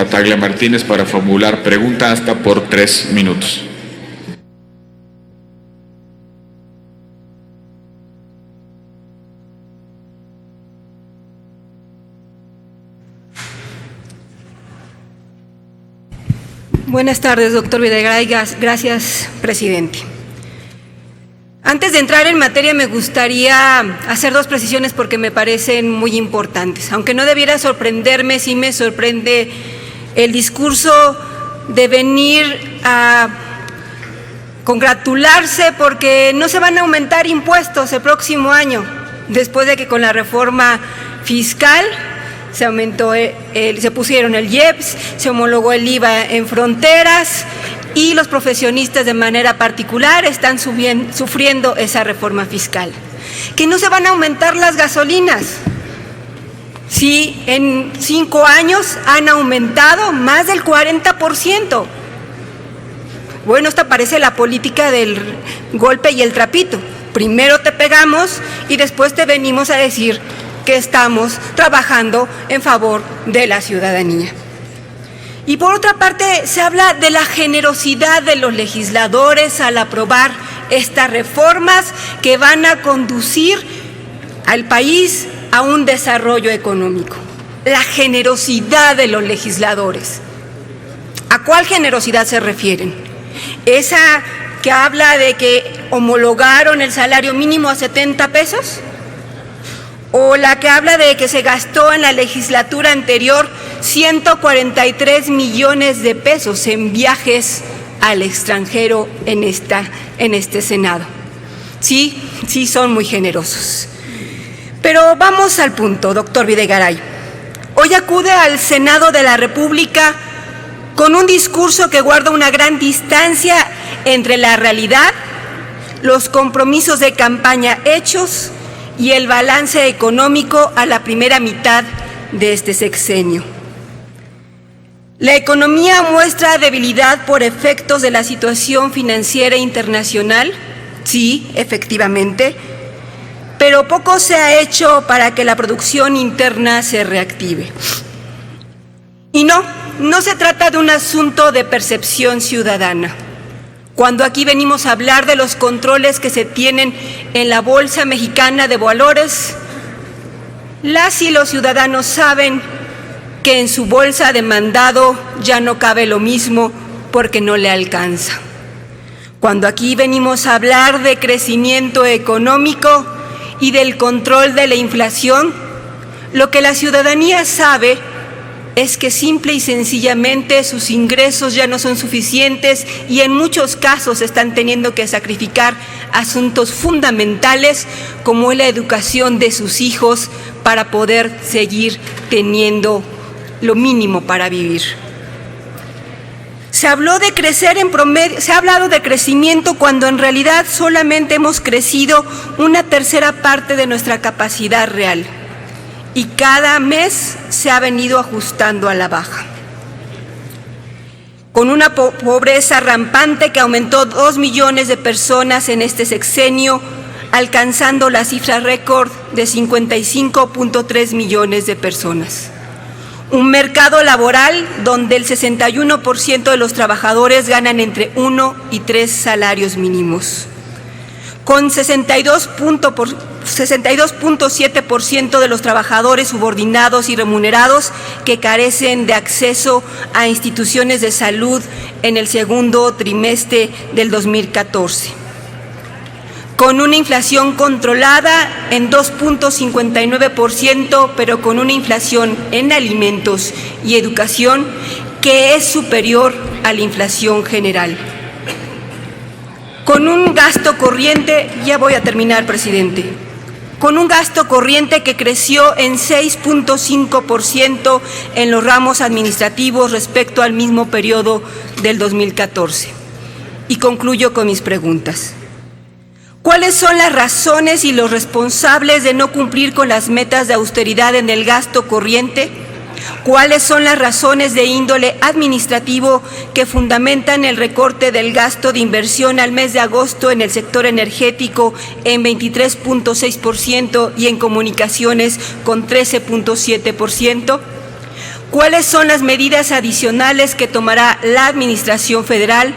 Battaglia Martínez para formular pregunta hasta por 3 minutos. Buenas tardes, doctor Videgaray. Gracias, presidente. Antes de entrar en materia, me gustaría hacer 2 precisiones porque me parecen muy importantes. Aunque no debiera sorprenderme, sí me sorprende el discurso de venir a congratularse porque no se van a aumentar impuestos el próximo año, después de que con la reforma fiscal se aumentó, se pusieron el IEPS, se homologó el IVA en fronteras y los profesionistas de manera particular están sufriendo esa reforma fiscal. Que no se van a aumentar las gasolinas. Sí, en 5 años han aumentado más del 40%. Bueno, esta parece la política del golpe y el trapito. Primero te pegamos y después te venimos a decir que estamos trabajando en favor de la ciudadanía. Y por otra parte, se habla de la generosidad de los legisladores al aprobar estas reformas que van a conducir al país a un desarrollo económico. La generosidad de los legisladores. ¿A cuál generosidad se refieren? ¿Esa que habla de que homologaron el salario mínimo a 70 pesos? ¿O la que habla de que se gastó en la legislatura anterior 143 millones de pesos en viajes al extranjero en este Senado? Sí, son muy generosos. Pero vamos al punto, doctor Videgaray. Hoy acude al Senado de la República con un discurso que guarda una gran distancia entre la realidad, los compromisos de campaña hechos y el balance económico a la primera mitad de este sexenio. La economía muestra debilidad por efectos de la situación financiera internacional, sí, efectivamente, pero poco se ha hecho para que la producción interna se reactive. Y no se trata de un asunto de percepción ciudadana. Cuando aquí venimos a hablar de los controles que se tienen en la Bolsa Mexicana de Valores, las y los ciudadanos saben que en su bolsa de mandado ya no cabe lo mismo porque no le alcanza. Cuando aquí venimos a hablar de crecimiento económico y del control de la inflación, lo que la ciudadanía sabe es que simple y sencillamente sus ingresos ya no son suficientes y en muchos casos están teniendo que sacrificar asuntos fundamentales como la educación de sus hijos para poder seguir teniendo lo mínimo para vivir. Se habló de crecer en promedio, se ha hablado de crecimiento cuando en realidad solamente hemos crecido 1/3 parte de nuestra capacidad real. Y cada mes se ha venido ajustando a la baja. Con una pobreza rampante que aumentó 2 millones de personas en este sexenio, alcanzando la cifra récord de 55.3 millones de personas. Un mercado laboral donde el 61% de los trabajadores ganan entre 1 y 3 salarios mínimos. Con 62.7% de los trabajadores subordinados y remunerados que carecen de acceso a instituciones de salud en el segundo trimestre del 2014. Con una inflación controlada en 2.59%, pero con una inflación en alimentos y educación que es superior a la inflación general. Con un gasto corriente, ya voy a terminar, presidente, con un gasto corriente que creció en 6.5% en los ramos administrativos respecto al mismo periodo del 2014. Y concluyo con mis preguntas. ¿Cuáles son las razones y los responsables de no cumplir con las metas de austeridad en el gasto corriente? ¿Cuáles son las razones de índole administrativo que fundamentan el recorte del gasto de inversión al mes de agosto en el sector energético en 23.6% y en comunicaciones con 13.7%? ¿Cuáles son las medidas adicionales que tomará la Administración Federal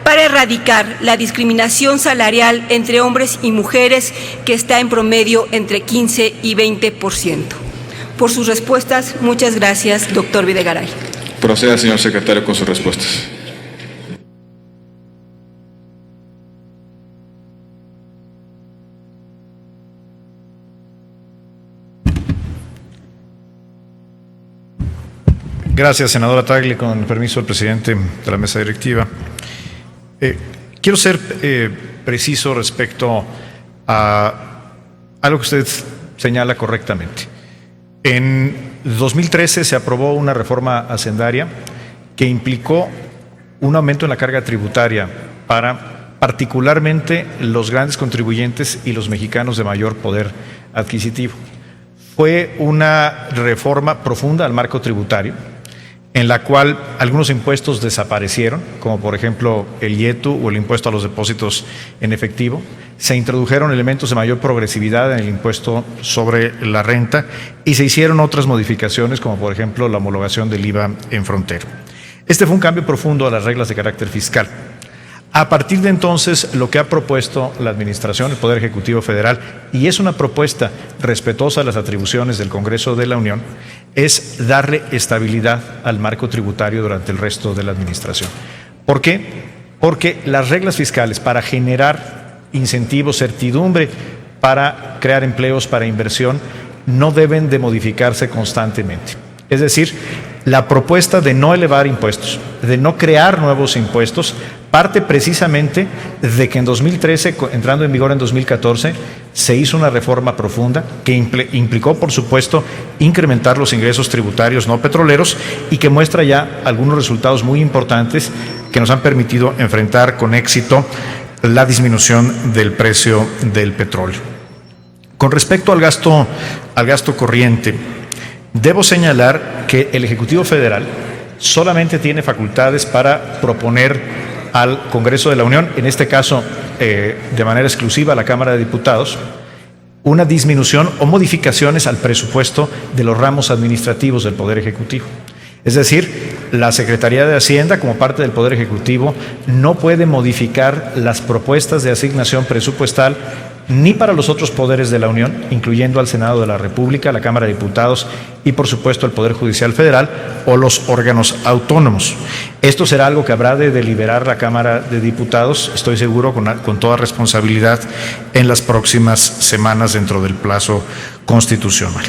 para erradicar la discriminación salarial entre hombres y mujeres que está en promedio entre 15 y 20%? Por sus respuestas, muchas gracias, doctor Videgaray. Proceda, señor secretario, con sus respuestas. Gracias, senadora Tagle. Con el permiso del presidente de la mesa directiva. Quiero ser preciso respecto a algo que usted señala correctamente. En 2013 se aprobó una reforma hacendaria que implicó un aumento en la carga tributaria para particularmente los grandes contribuyentes y los mexicanos de mayor poder adquisitivo. Fue una reforma profunda al marco tributario, en la cual algunos impuestos desaparecieron, como por ejemplo el IETU o el impuesto a los depósitos en efectivo. Se introdujeron elementos de mayor progresividad en el impuesto sobre la renta y se hicieron otras modificaciones, como por ejemplo la homologación del IVA en frontera. Este fue un cambio profundo a las reglas de carácter fiscal. A partir de entonces, lo que ha propuesto la Administración, el Poder Ejecutivo Federal, y es una propuesta respetuosa de las atribuciones del Congreso de la Unión, es darle estabilidad al marco tributario durante el resto de la Administración. ¿Por qué? Porque las reglas fiscales, para generar incentivos, certidumbre, para crear empleos, para inversión, no deben de modificarse constantemente. Es decir, la propuesta de no elevar impuestos, de no crear nuevos impuestos, parte precisamente de que en 2013, entrando en vigor en 2014, se hizo una reforma profunda que implicó, por supuesto, incrementar los ingresos tributarios no petroleros y que muestra ya algunos resultados muy importantes que nos han permitido enfrentar con éxito la disminución del precio del petróleo. Con respecto al gasto corriente, debo señalar que el Ejecutivo Federal solamente tiene facultades para proponer al Congreso de la Unión, en este caso de manera exclusiva a la Cámara de Diputados, una disminución o modificaciones al presupuesto de los ramos administrativos del Poder Ejecutivo. Es decir, la Secretaría de Hacienda, como parte del Poder Ejecutivo, no puede modificar las propuestas de asignación presupuestal ni para los otros poderes de la Unión, incluyendo al Senado de la República, la Cámara de Diputados y, por supuesto, el Poder Judicial Federal o los órganos autónomos. Esto será algo que habrá de deliberar la Cámara de Diputados, estoy seguro, con toda responsabilidad, en las próximas semanas dentro del plazo constitucional.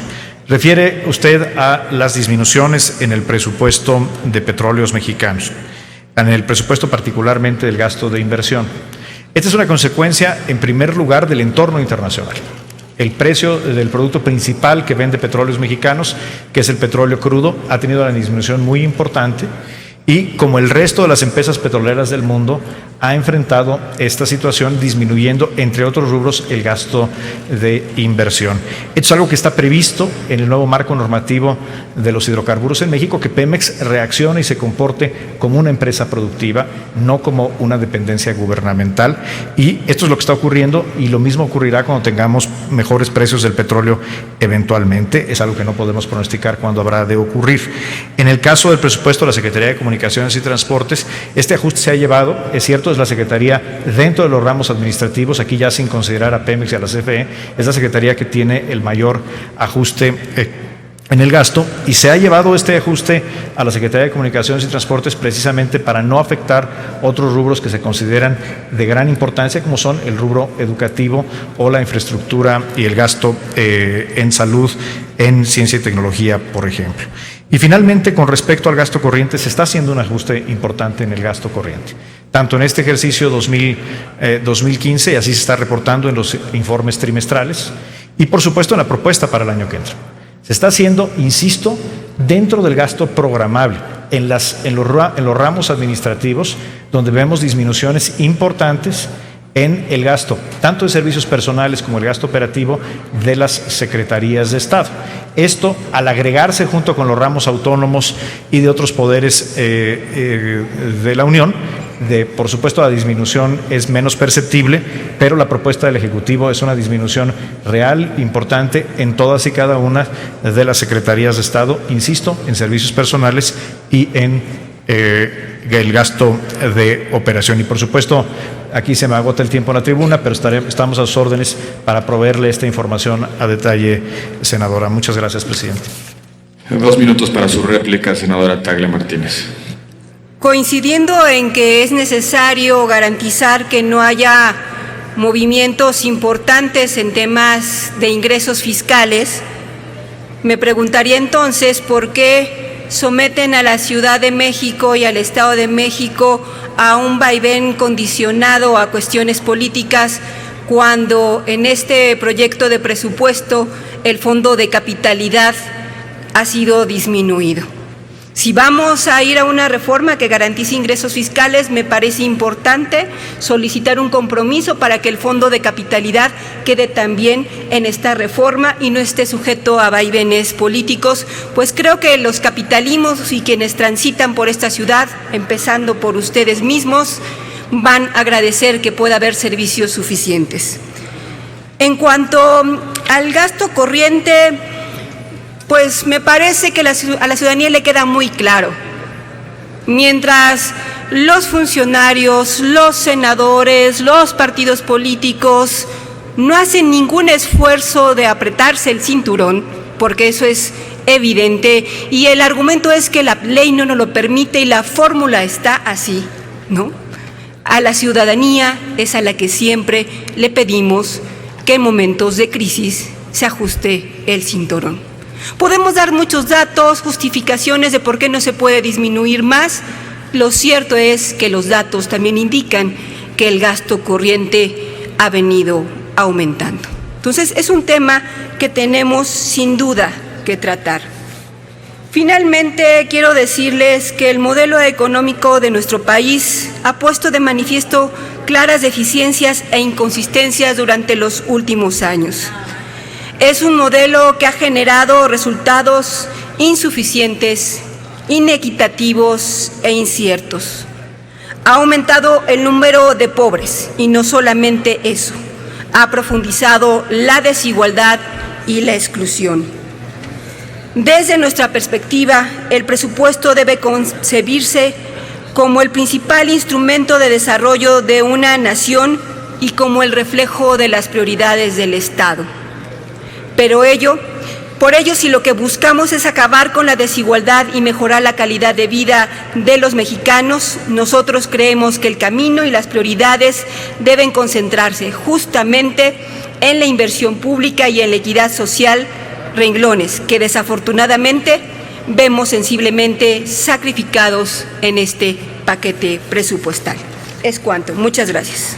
Refiere usted a las disminuciones en el presupuesto de Petróleos Mexicanos, en el presupuesto particularmente del gasto de inversión. Esta es una consecuencia, en primer lugar, del entorno internacional. El precio del producto principal que vende Petróleos Mexicanos, que es el petróleo crudo, ha tenido una disminución muy importante y, como el resto de las empresas petroleras del mundo, ha enfrentado esta situación disminuyendo, entre otros rubros, el gasto de inversión. Esto es algo que está previsto en el nuevo marco normativo de los hidrocarburos en México, que Pemex reaccione y se comporte como una empresa productiva, no como una dependencia gubernamental. Y esto es lo que está ocurriendo, y lo mismo ocurrirá cuando tengamos mejores precios del petróleo eventualmente. Es algo que no podemos pronosticar cuándo habrá de ocurrir. En el caso del presupuesto de la Secretaría de Comunicaciones y Transportes, este ajuste se ha llevado, es cierto, es la Secretaría dentro de los ramos administrativos, aquí ya sin considerar a Pemex y a la CFE, es la Secretaría que tiene el mayor ajuste en el gasto, y se ha llevado este ajuste a la Secretaría de Comunicaciones y Transportes precisamente para no afectar otros rubros que se consideran de gran importancia, como son el rubro educativo o la infraestructura y el gasto en salud, en ciencia y tecnología, por ejemplo. Y finalmente, con respecto al gasto corriente, se está haciendo un ajuste importante en el gasto corriente, tanto en este ejercicio 2015, y así se está reportando en los informes trimestrales, y por supuesto en la propuesta para el año que entra. Se está haciendo, insisto, dentro del gasto programable, en los ramos administrativos, donde vemos disminuciones importantes en el gasto, tanto de servicios personales como el gasto operativo de las secretarías de Estado. Esto, al agregarse junto con los ramos autónomos y de otros poderes de la Unión, por supuesto, la disminución es menos perceptible, pero la propuesta del Ejecutivo es una disminución real, importante, en todas y cada una de las secretarías de Estado, insisto, en servicios personales y en el gasto de operación. Y por supuesto, aquí se me agota el tiempo en la tribuna, pero estamos a sus órdenes para proveerle esta información a detalle, senadora. Muchas gracias, presidente. 2 minutos para su réplica, senadora Tagle Martínez. Coincidiendo en que es necesario garantizar que no haya movimientos importantes en temas de ingresos fiscales, me preguntaría entonces por qué someten a la Ciudad de México y al Estado de México a un vaivén condicionado a cuestiones políticas cuando en este proyecto de presupuesto el fondo de capitalidad ha sido disminuido. Si vamos a ir a una reforma que garantice ingresos fiscales, me parece importante solicitar un compromiso para que el fondo de capitalidad quede también en esta reforma y no esté sujeto a vaivenes políticos, pues creo que los capitalismos y quienes transitan por esta ciudad, empezando por ustedes mismos, van a agradecer que pueda haber servicios suficientes. En cuanto al gasto corriente, pues me parece que a la ciudadanía le queda muy claro. Mientras los funcionarios, los senadores, los partidos políticos no hacen ningún esfuerzo de apretarse el cinturón, porque eso es evidente, y el argumento es que la ley no nos lo permite y la fórmula está así, ¿no? A la ciudadanía es a la que siempre le pedimos que en momentos de crisis se ajuste el cinturón. Podemos dar muchos datos, justificaciones de por qué no se puede disminuir más. Lo cierto es que los datos también indican que el gasto corriente ha venido aumentando. Entonces, es un tema que tenemos sin duda que tratar. Finalmente, quiero decirles que el modelo económico de nuestro país ha puesto de manifiesto claras deficiencias e inconsistencias durante los últimos años. Es un modelo que ha generado resultados insuficientes, inequitativos e inciertos. Ha aumentado el número de pobres y no solamente eso, ha profundizado la desigualdad y la exclusión. Desde nuestra perspectiva, el presupuesto debe concebirse como el principal instrumento de desarrollo de una nación y como el reflejo de las prioridades del Estado. Por ello, si lo que buscamos es acabar con la desigualdad y mejorar la calidad de vida de los mexicanos, nosotros creemos que el camino y las prioridades deben concentrarse justamente en la inversión pública y en la equidad social, renglones que desafortunadamente vemos sensiblemente sacrificados en este paquete presupuestal. Es cuanto. Muchas gracias.